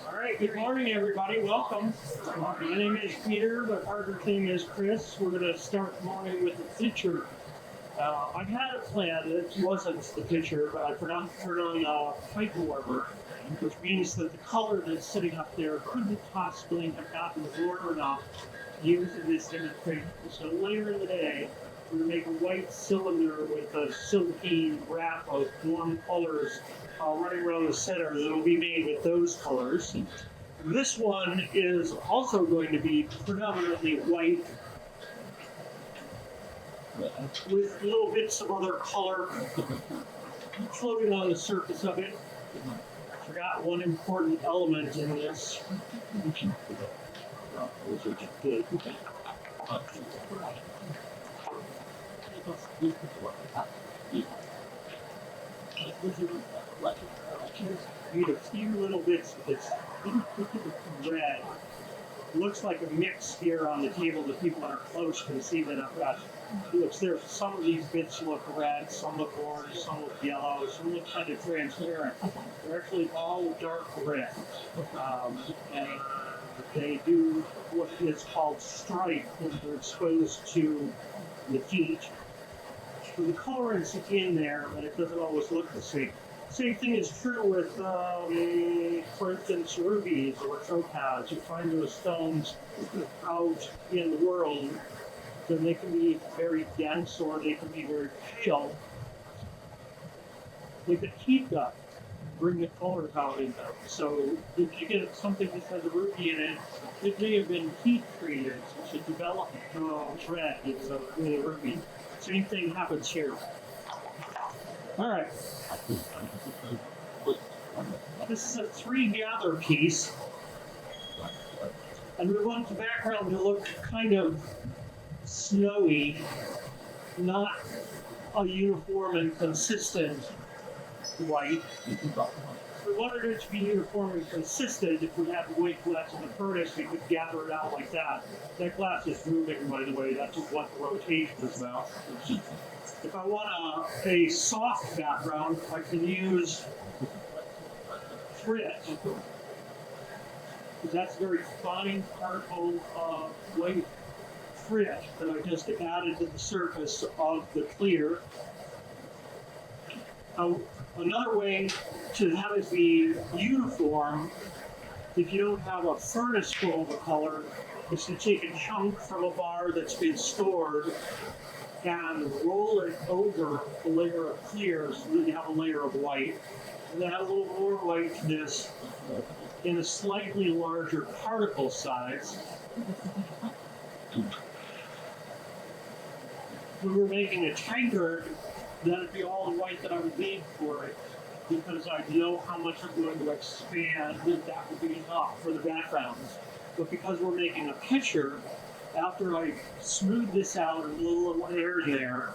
All right, good morning, everybody. Welcome. My name is Peter, but Harvard's name is Chris. We're going to start the morning with the picture. I had a plan that wasn't the picture, but I forgot to turn on pipe warmer, which means that the color that's sitting up there couldn't possibly have gotten warm enough to use in this demonstration. So later in the day, we're going to make a white cylinder with a silky wrap of warm colors running around the center that will be made with those colors. This one is also going to be predominantly white with little bits of other color floating on the surface of it. Forgot one important element in this. Need a few little bits of this red. Looks like a mix here on the table. The people that are close can see that I've got. Looks there. Some of these bits look red, some look orange, some look yellow, some look kind of transparent. They're actually all dark red, and they do what is called strike when they're exposed to the heat. So the colorant's in there, but it doesn't always look the same. Same thing is true with, for instance, rubies or topaz. You find those stones out in the world, then they can be very dense or they can be very pale. They could heat that, bring the colors out in them. So if you get something that has a ruby in it, it may have been heat treated to develop red. It's a ruby. Same thing happens here. All right. This is a 3-gather piece, and we want the background to look kind of snowy, not a uniform and consistent white. We wanted it to be uniform and consistent. If we had white glass in the furnace, we could gather it out like that. That glass is moving, by the way. That's what the rotation is about. If I want a soft background, I can use grit. That's very fine particle of white grit that I just added to the surface of the clear. Another way to have it be uniform, if you don't have a furnace full of a color, is to take a chunk from a bar that's been stored and roll it over a layer of clear so that you have a layer of white. And add a little more white to this in a slightly larger particle size. When we're making a tanker, that'd be all the white that I would need for it, because I know how much I'm going to expand, and that would be enough for the backgrounds. But because we're making a picture, after I smooth this out and a little air there,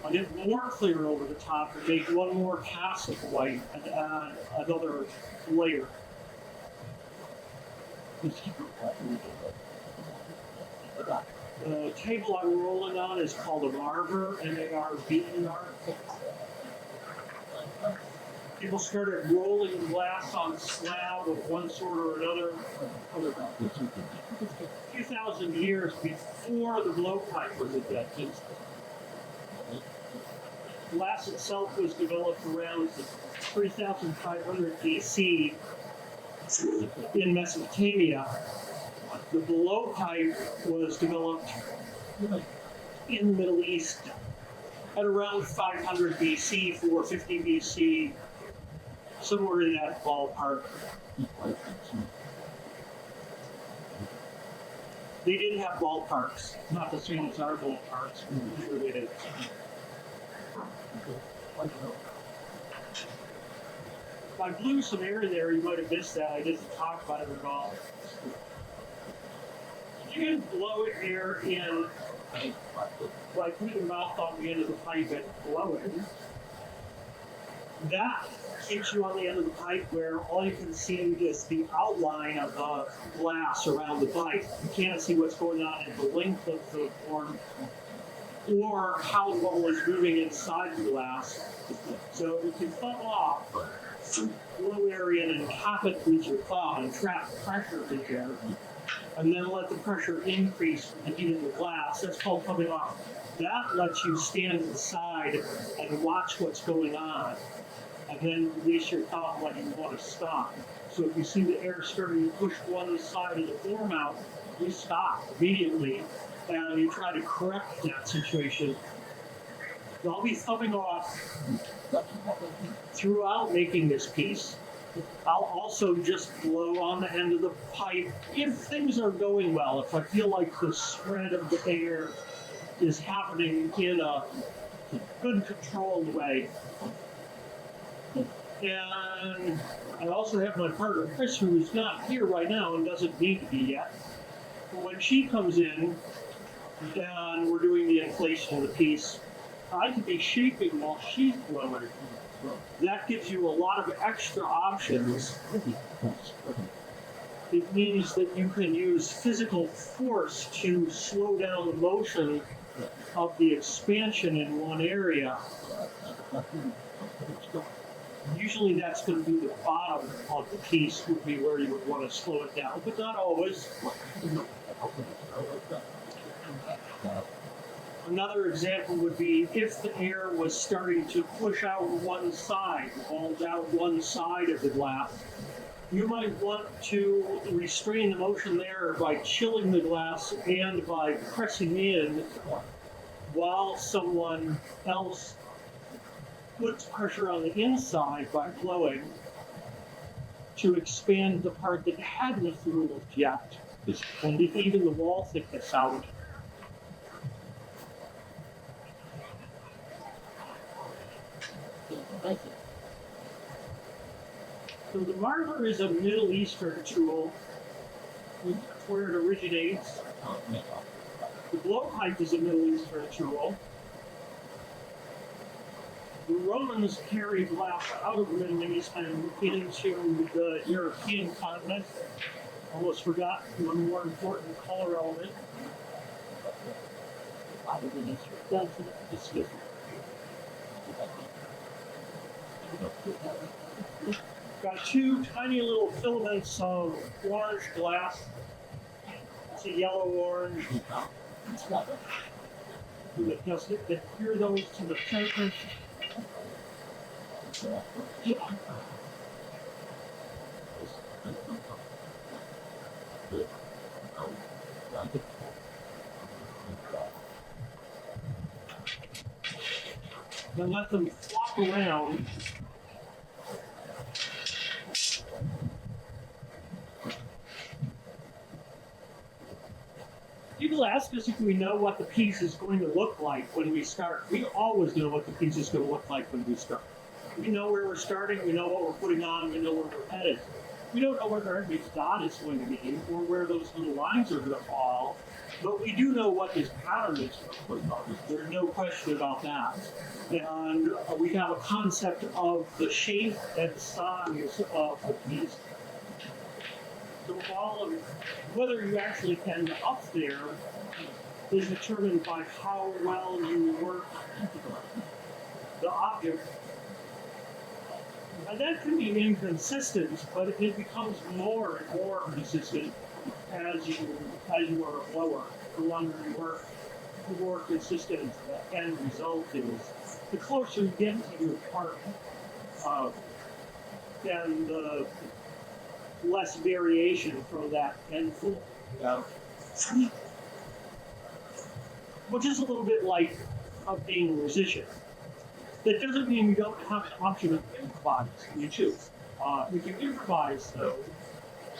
I get more clear over the top and make one more pass of white and add another layer. The table I'm rolling on is called a marver, M-A-R-V-E-R. People started rolling glass on slab of one sort or another a few thousand years before the blowpipe was invented. Glass itself was developed around 3,500 BC in Mesopotamia. The blowpipe was developed in the Middle East at around 500 BC, 450 BC, somewhere in that ballpark. They didn't have ballparks, not the same as our ballparks. I blew some air there. You might have missed that. I didn't talk about it at all. You can blow air in, like put your mouth on the end of the pipe and blow it. That keeps you on the end of the pipe where all you can see is the outline of the glass around the pipe. You can't see what's going on at the length of the form or how the bubble is moving inside the glass. So you can thumb off, blow air in and cap it with your thumb and trap pressure in there, and then let the pressure increase from the heat of the glass. That's called thumbing off. That lets you stand aside and watch what's going on, and then release your thumb when you want to stop. So if you see the air starting to push one side of the form out, you stop immediately and you try to correct that situation. I'll be thumbing off throughout making this piece. I'll also just blow on the end of the pipe if things are going well, if I feel like the spread of the air is happening in a good controlled way. And I also have my partner Chris, who is not here right now and doesn't need to be yet. But when she comes in and we're doing the inflation of the piece, I can be shaping while she's blowing. That gives you a lot of extra options. It means that you can use physical force to slow down the motion of the expansion in one area. Usually that's going to be the bottom of the piece would be where you would want to slow it down, but not always. Another example would be if the air was starting to push out one side, bulge out one side of the glass, you might want to restrain the motion there by chilling the glass and by pressing in while someone else puts pressure on the inside by blowing to expand the part that hadn't moved yet and even the wall thickness out. So the marker is a Middle Eastern tool. That's where it originates. The blowpipe is a Middle Eastern tool. The Romans carried glass out of the Middle East and into the European continent. Almost forgot one more important color element. Got two tiny little filaments of orange glass. It's a yellow-orange. We just adhere those to the surface. Then let them flop around. People ask us if we know what the piece is going to look like when we start. We always know what the piece is going to look like when we start. We know where we're starting, we know what we're putting on, we know where we're headed. We don't know where our next dot is going to be or where those little lines are going to fall, but we do know what this pattern is going to look like. There's no question about that. And we have a concept of the shape and size of the piece. So all of whether you actually can get up there is determined by how well you work the object. And that can be inconsistent, but it becomes more and more consistent as you are a blower. The longer you work, the more consistent the end result is. The closer you get to your part, then the less variation from that end result. Yeah. Which is a little bit like being a musician. That doesn't mean you don't have the option of improvise. You choose. If you improvise, though,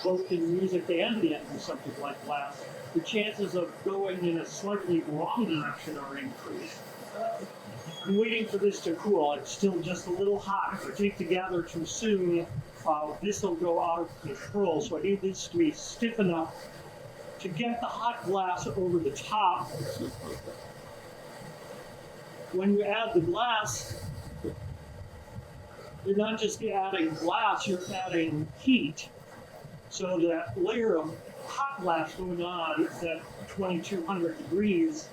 both in music and in something like glass, the chances of going in a slightly wrong direction are increased. I'm waiting for this to cool. It's still just a little hot. If I take the gather too soon, this will go out of control. So I need this to be stiff enough to get the hot glass over the top. When you add the glass, you're not just adding glass, you're adding heat. So that layer of hot glass going on at 2200 degrees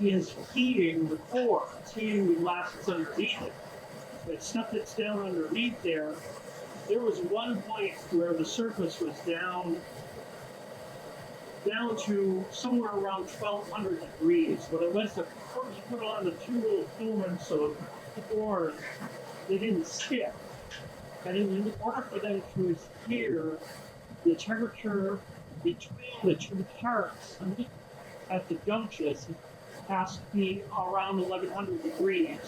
is heating the core. It's heating the glass that's underneath it. But stuff that's down underneath there was one point where the surface was down to somewhere around 1200 degrees. When I went to first put on the two little filaments of core, they didn't stick. And in order for them to adhere, the temperature between the two parts at the junctions has to be around 1100 degrees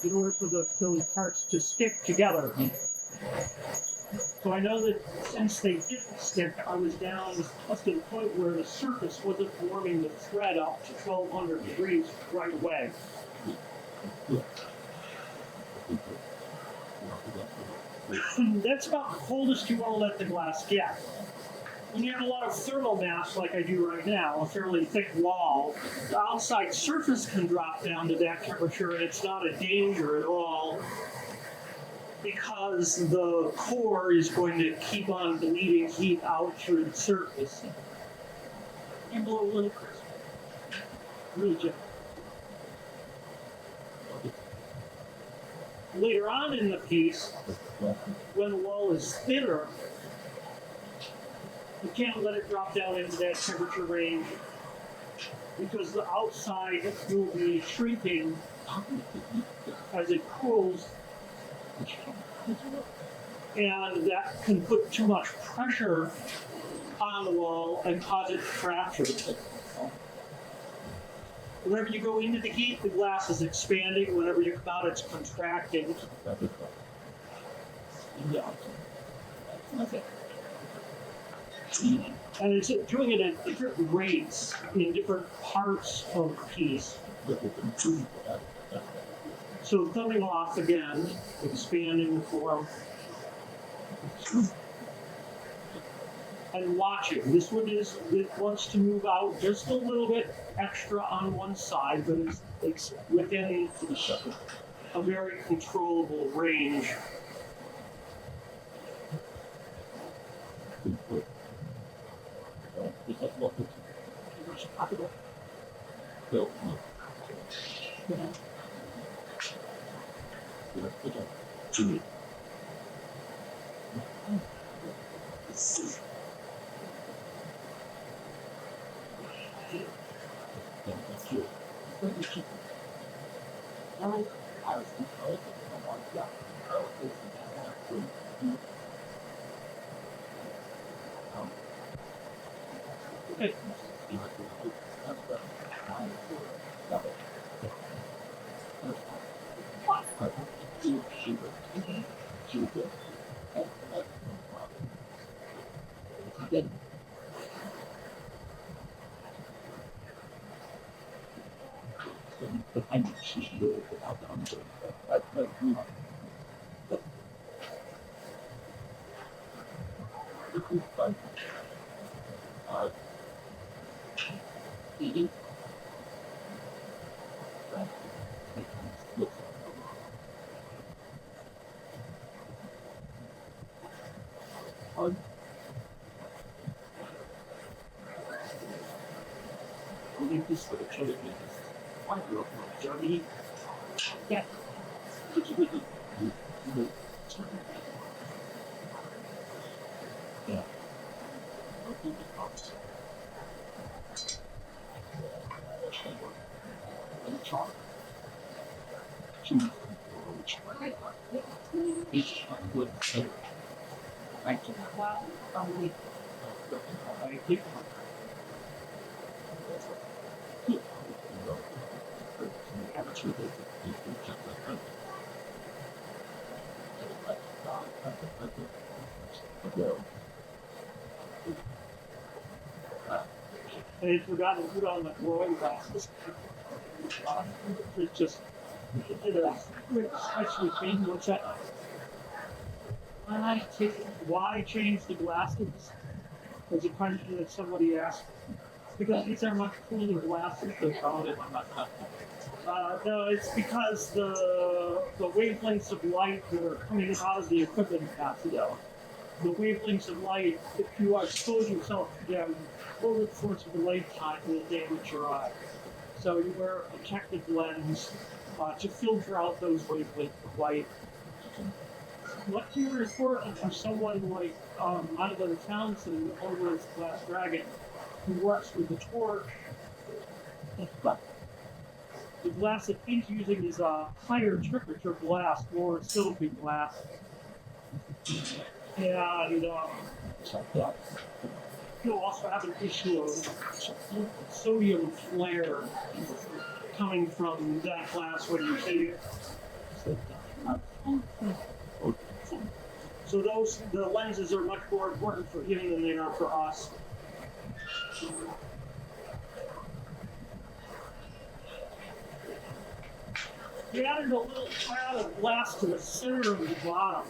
in order for those parts to stick together. So I know that since they didn't stick, I was down just to the point where the surface wasn't warming the thread up to 1200 degrees right away. That's about the coldest you want to let the glass get. When you have a lot of thermal mass like I do right now, a fairly thick wall, the outside surface can drop down to that temperature and it's not a danger at all because the core is going to keep on bleeding heat out through the surface. And blow a little crisp. Really gentle. Later on in the piece, when the wall is thinner, you can't let it drop down into that temperature range because the outside will be shrinking as it cools, and that can put too much pressure on the wall and cause it to fracture. Whenever you go into the heat, the glass is expanding. Whenever you come out, it's contracting. And it's doing it at different rates in different parts of the piece. So thumbing off again, expanding the form. And watching. This one it wants to move out just a little bit extra on one side, but it's within a very controllable range. Okay. Yeah. I had forgotten to put on the growing glasses. It's just did a quick switch with me. What's that? Why change the glasses? Was a question that somebody asked. Because these are much cooler glasses. No, it's because the wavelengths of light that are coming out of the equipment have to go. The wavelengths of light, if you expose yourself to them over the course of a lifetime, will damage your eye. So you wear a protective lens to filter out those wavelengths of light. What's more important for someone like Ivan Townsend over at Glass Dragon, who works with the torch? The glass that he's using is a higher temperature glass, more silky glass. And you'll also have an issue of sodium flare coming from that glass when you see it. So the lenses are much more important for him than they are for us. We added a little pad of glass to the center of the bottom.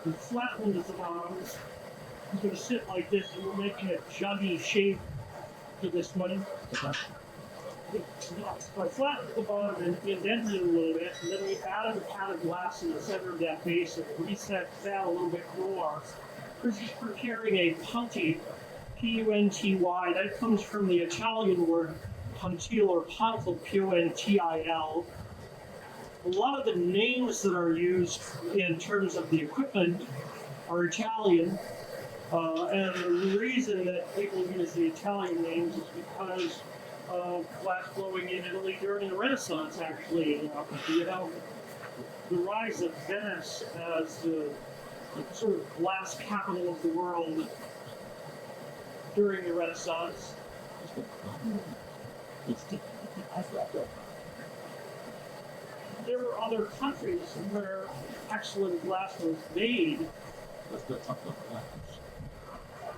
We flattened the bottom. It's going to sit like this, and we're making a juggy shape to this one. So I flattened the bottom and indented it a little bit, and then we added a pad of glass in the center of that basin and reset that a little bit more. This is for carrying a punty, P-U-N-T-Y. That comes from the Italian word puntil or pontil, P-O-N-T-I-L. A lot of the names that are used in terms of the equipment are Italian, and the reason that people use the Italian names is because of glass blowing in Italy during the Renaissance, actually. The rise of Venice as the sort of glass capital of the world during the Renaissance. There were other countries where excellent glass was made.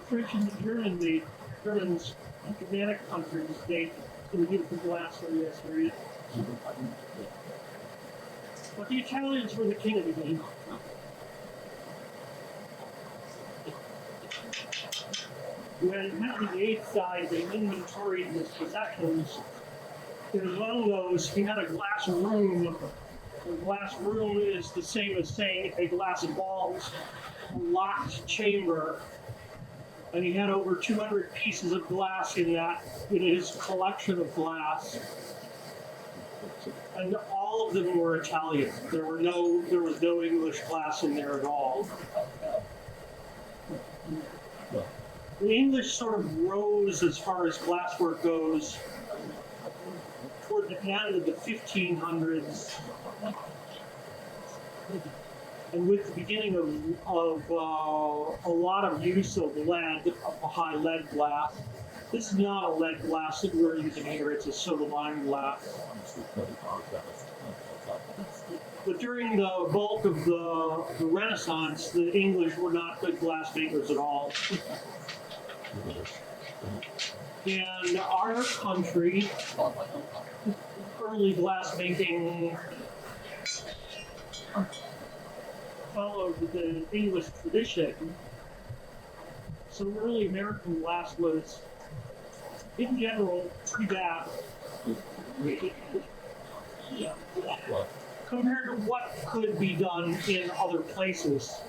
French and Germans, Germanic countries, they beautiful glass for the history. But the Italians were the king of the game. When Henry VIII died, they inventoried his possessions. In one of those, he had a glass room. A glass room is the same as saying a glass vault, a locked chamber. And he had over 200 pieces of glass in his collection of glass. And all of them were Italian. There was no English glass in there at all. The English sort of rose as far as glasswork goes toward the end of the 1500s. And with the beginning of a lot of use of lead, of high lead glass. This is not a lead glass that we're using here, it's a soda-lime glass. But during the bulk of the Renaissance, the English were not good glass makers at all. And our country, early glass making followed the English tradition. So early American glass was, in general, pretty bad. Compared to what could be done in other places.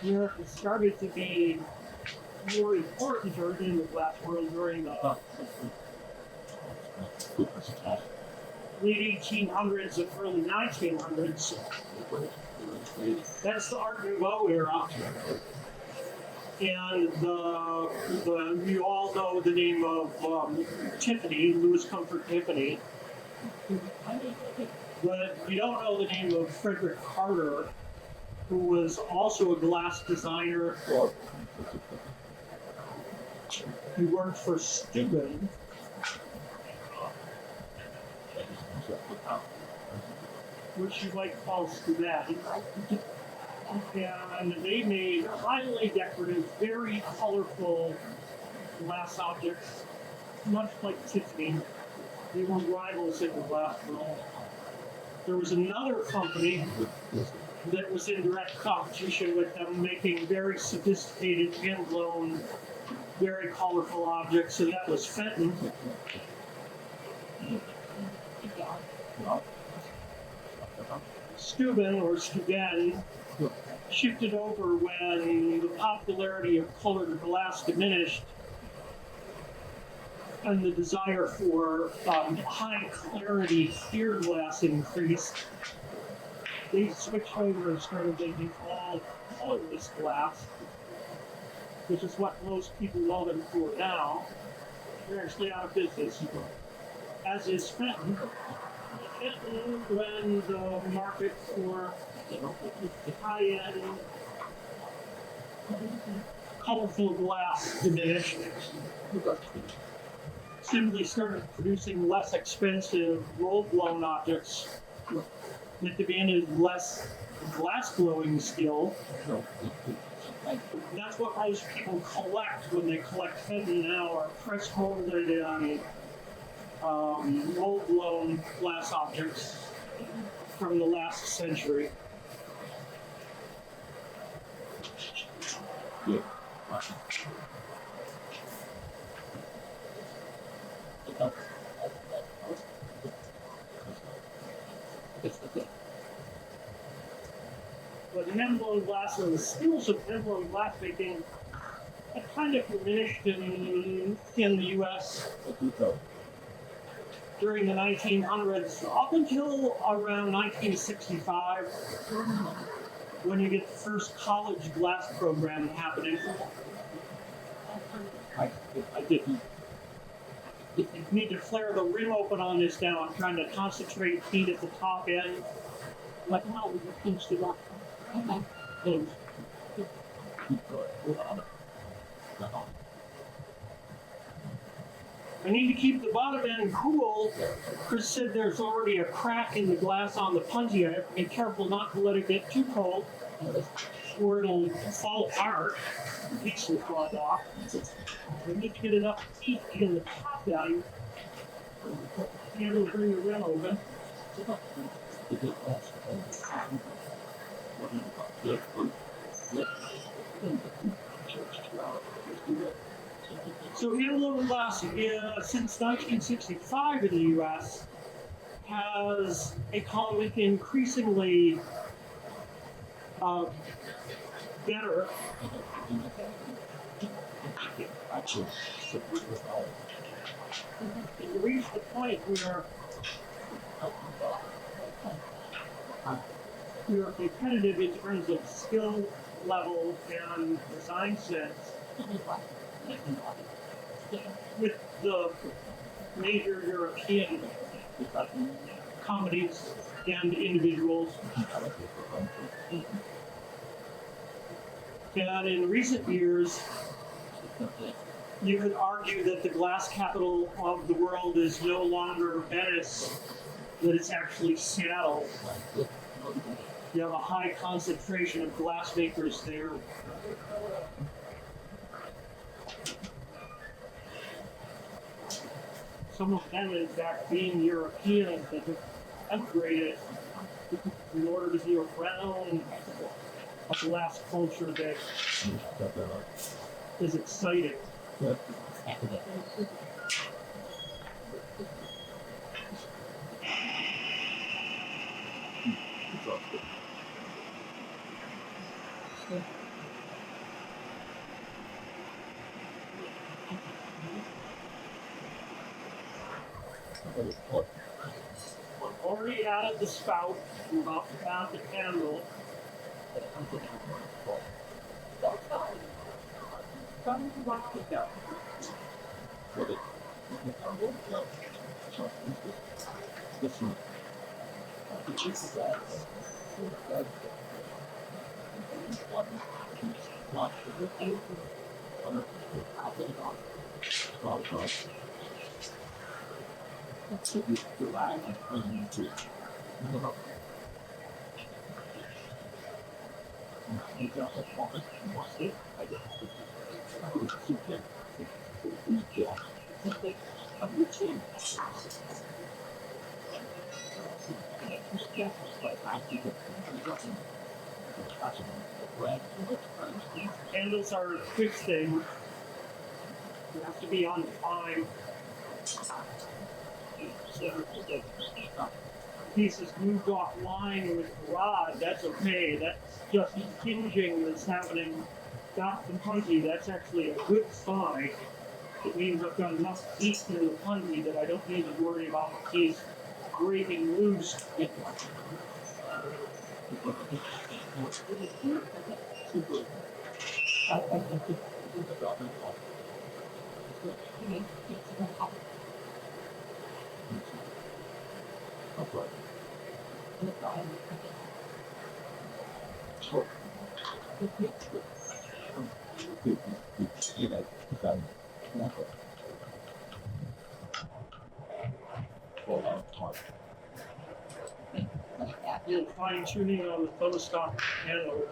Europe started to be more important in the glass world during the late 1800s and early 1900s. That's the Art Nouveau era. And you all know the name of Tiffany, Louis Comfort Tiffany. But you don't know the name of Frederick Carter, who was also a glass designer. He worked for Steuben. which you might call Scarborough. And they made highly decorative, very colorful glass objects, much like Tiffany. They were rivals in the glass world. There was another company that was in direct competition with them, making very sophisticated, hand-blown, very colorful objects, and that was Fenton. Steuben, or Steuben, shifted over when the popularity of colored glass diminished and the desire for high clarity clear glass increased. They switched over and started making all colorless glass, which is what most people know them for now. They're actually out of business, as is Fenton. Fenton ran the market for high-end, colorful glass diminished. Simply started producing less expensive roll-blown objects that demanded less glass blowing skill. That's what most people collect when they collect Fenton now, are press molded and roll-blown glass objects from the last century. Yeah. But hand-blown glass and the skills of hand-blown glass making had kind of diminished in the U.S. during the 1900s, up until around 1965, when you get the first college glass program happening. I didn't. You need to flare the rim open on this now. I'm trying to concentrate heat at the top end. Like, how would you pinch it up? I need to keep the bottom end cool. Chris said there's already a crack in the glass on the punty. I have to be careful not to let it get too cold, or it'll fall apart. The piece will fall off. I need to get enough heat in the top value to be able to bring the rim open. So hand-blown glass, since 1965 in the U.S., has become increasingly better. You reach the point where you're competitive in terms of skill level and design sense with the major European companies and individuals. And in recent years, you could argue that the glass capital of the world is no longer Venice, that it's actually Seattle. You have a high concentration of glass makers there. Some of them, in fact, being European, that have upgraded in order to be around a glass culture that is exciting. We've already added the spout. We're about to add the candle. Handles are a quick thing. You have to be on time. Pieces moved offline with the rod, that's okay. That's just hinging that's happening. Not the punty, that's actually a good sign. It means I've got enough heat in the punty that I don't need to worry about the piece breaking loose. A little fine tuning on the photostock handle.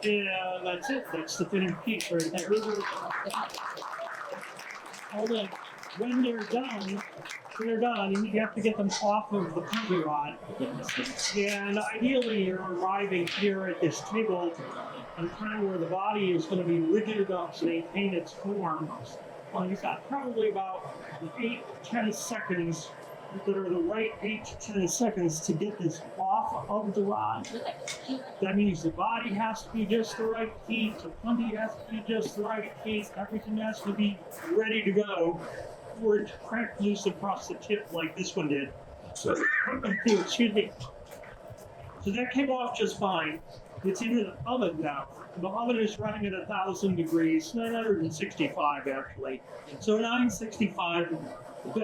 Yeah, that's it. That's the finished piece right there. Although, when they're done, you have to get them off of the punty rod. And ideally, you're arriving here at this table at a time where the body is going to be rigid enough to maintain its form. Well, you've got probably about 8 to 10 seconds that are the right 8 to 10 seconds to get this off of the rod. That means the body has to be just the right heat, the punty has to be just the right heat, everything has to be ready to go for it to crack loose across the tip like this one did. Excuse me. So that came off just fine. It's in an oven now. The oven is running at 1,000 degrees, 965 actually. So 965,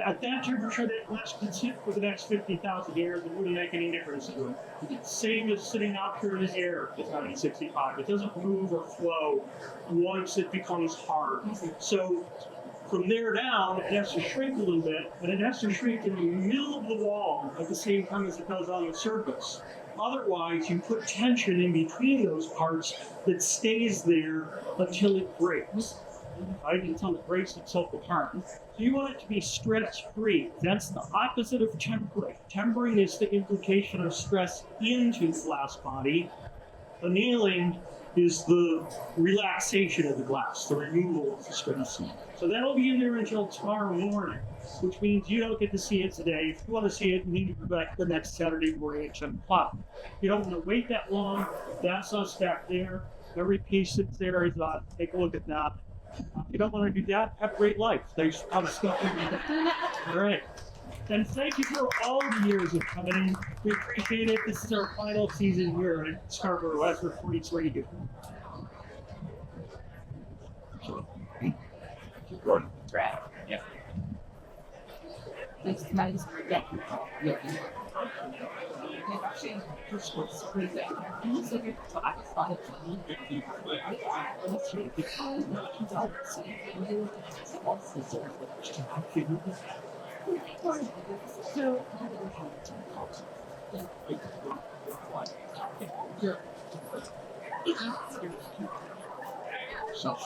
at that temperature, that glass can sit for the next 50,000 years. It wouldn't make any difference to it. Same as sitting out here in the air at 965. It doesn't move or flow once it becomes hard. So from there down, it has to shrink a little bit, but it has to shrink in the middle of the wall at the same time as it does on the surface. Otherwise, you put tension in between those parts that stays there until it breaks. Right? Until it breaks itself apart. So you want it to be stress-free. That's the opposite of tempering. Tempering is the implication of stress into the glass body. Annealing is the relaxation of the glass, the removal of the stress. So that'll be in there until tomorrow morning, which means you don't get to see it today. If you want to see it, you need to go back the next Saturday morning at 10 o'clock. You don't want to wait that long. That's us back there. Every piece that's there is on. Take a look at that. If you don't want to do that, have a great life. Thanks for coming. All right. And thank you for all the years of coming in. We appreciate it. This is our final season here at Scarborough, West 43. Right. Yeah. Thanks, guys. Yeah. Yeah. So